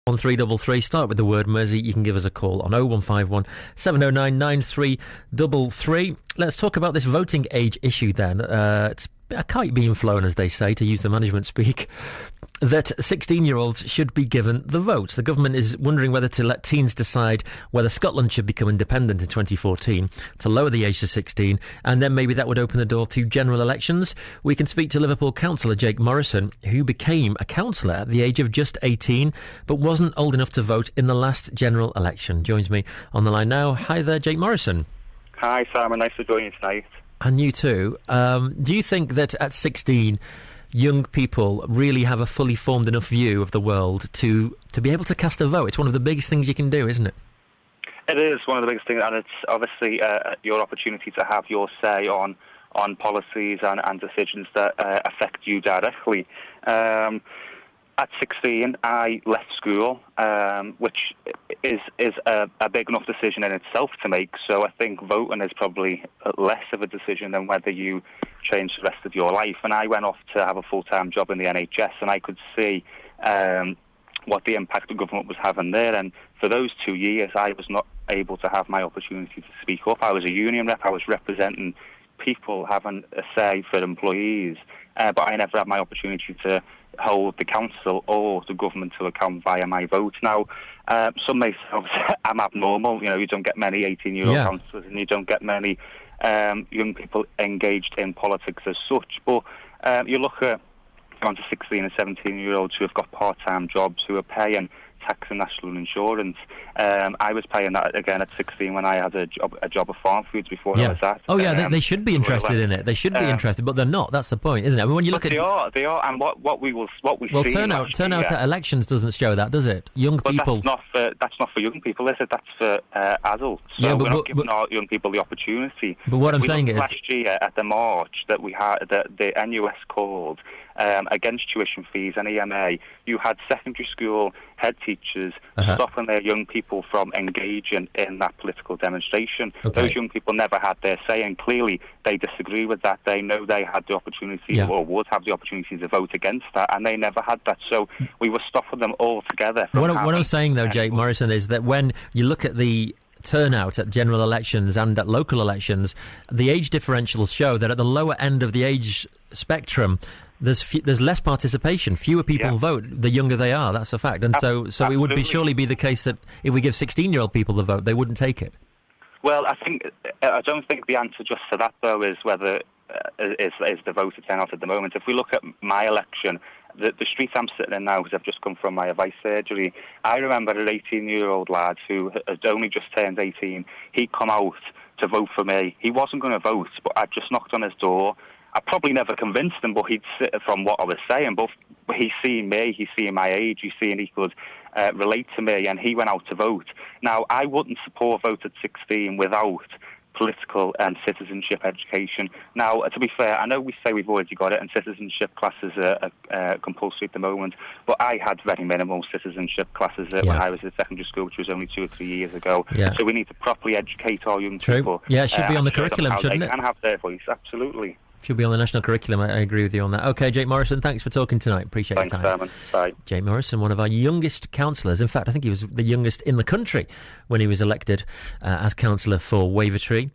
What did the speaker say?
1333. Start with the word Mersey. You can give us a call on 0151 709 9333. Let's talk about this voting age issue then. It's a kite being flown, as they say, to use the management speak, that 16-year-olds should be given the vote. The government is wondering whether to let teens decide whether Scotland should become independent in 2014, to lower the age to 16, and then maybe that would open the door to general elections. We can speak to Liverpool councillor Jake Morrison, who became a councillor at the age of just 18, but wasn't old enough to vote in the last general election. Joins me on the line now. Hi there, Jake Morrison. Hi, Simon. Nice to join you tonight. And you too. Do you think that at 16, young people really have a fully formed enough view of the world to be able to cast a vote? It's one of the biggest things you can do, isn't it? It is one of the biggest things, and it's obviously your opportunity to have your say on policies and decisions that affect you directly. At 16, I left school, which is a big enough decision in itself to make. So I think voting is probably less of a decision than whether you change the rest of your life. And I went off to have a full-time job in the NHS, and I could see what the impact the government was having there. And for those 2 years, I was not able to have my opportunity to speak up. I was a union rep. I was representing people having a say for employees, but I never had my opportunity to hold the council or the government to account via my vote. Now, some may say I'm abnormal. You know, you don't get many 18-year-old councillors, and you don't get many young people engaged in politics as such. But you look at on to 16 and 17-year-olds who have got part-time jobs, who are paying tax and national insurance. I was paying that again at 16 when I had a job of farm foods before I was at. Oh yeah, they should be interested in it. They should be interested, but they're not. That's the point, isn't it? I mean, when you look at they are, and what we see. Turnout at elections doesn't show that, does it? Young people. That's not for young people, is it? That's for adults. So we're not giving our young people the opportunity. But what I'm saying is, last year at the march that we had, that the NUS called against tuition fees and EMA, you had secondary school head teachers stopping their young people from engaging in that political demonstration. Okay. Those young people never had their say, and clearly they disagree with that. They know they had the opportunity or would have the opportunity to vote against that, and they never had that. So we were stopping them altogether. What I'm saying, though, Jake Morrison, is that when you look at the turnout at general elections and at local elections, the age differentials show that at the lower end of the age spectrum, there's less participation. Fewer people vote the younger they are. That's a fact. And so it would surely be the case that if we give 16-year-old people the vote, they wouldn't take it. Well, I don't think the answer just for that, though, is whether is the voter turnout at the moment. If we look at my election, the street I'm sitting in now, because I've just come from my advice surgery, I remember an 18-year-old lad who had only just turned 18. He'd come out to vote for me. He wasn't going to vote, but I just knocked on his door. I probably never convinced him, but he'd sit from what I was saying. But he's seeing me, he's seeing my age, he's seeing he could relate to me, and he went out to vote. Now, I wouldn't support vote at 16 without political and citizenship education. Now, to be fair, I know we say we've already got it, and citizenship classes are compulsory at the moment, but I had very minimal citizenship classes when I was at secondary school, which was only 2 or 3 years ago. Yeah. So we need to properly educate our young people. Yeah, it should be on the curriculum, shouldn't it? And have their voice, absolutely. Should be on the national curriculum. I agree with you on that. Okay, Jake Morrison, thanks for talking tonight. Appreciate your time. Thanks, Simon. Bye. Jake Morrison, one of our youngest councillors. In fact, I think he was the youngest in the country when he was elected as councillor for Wavertree.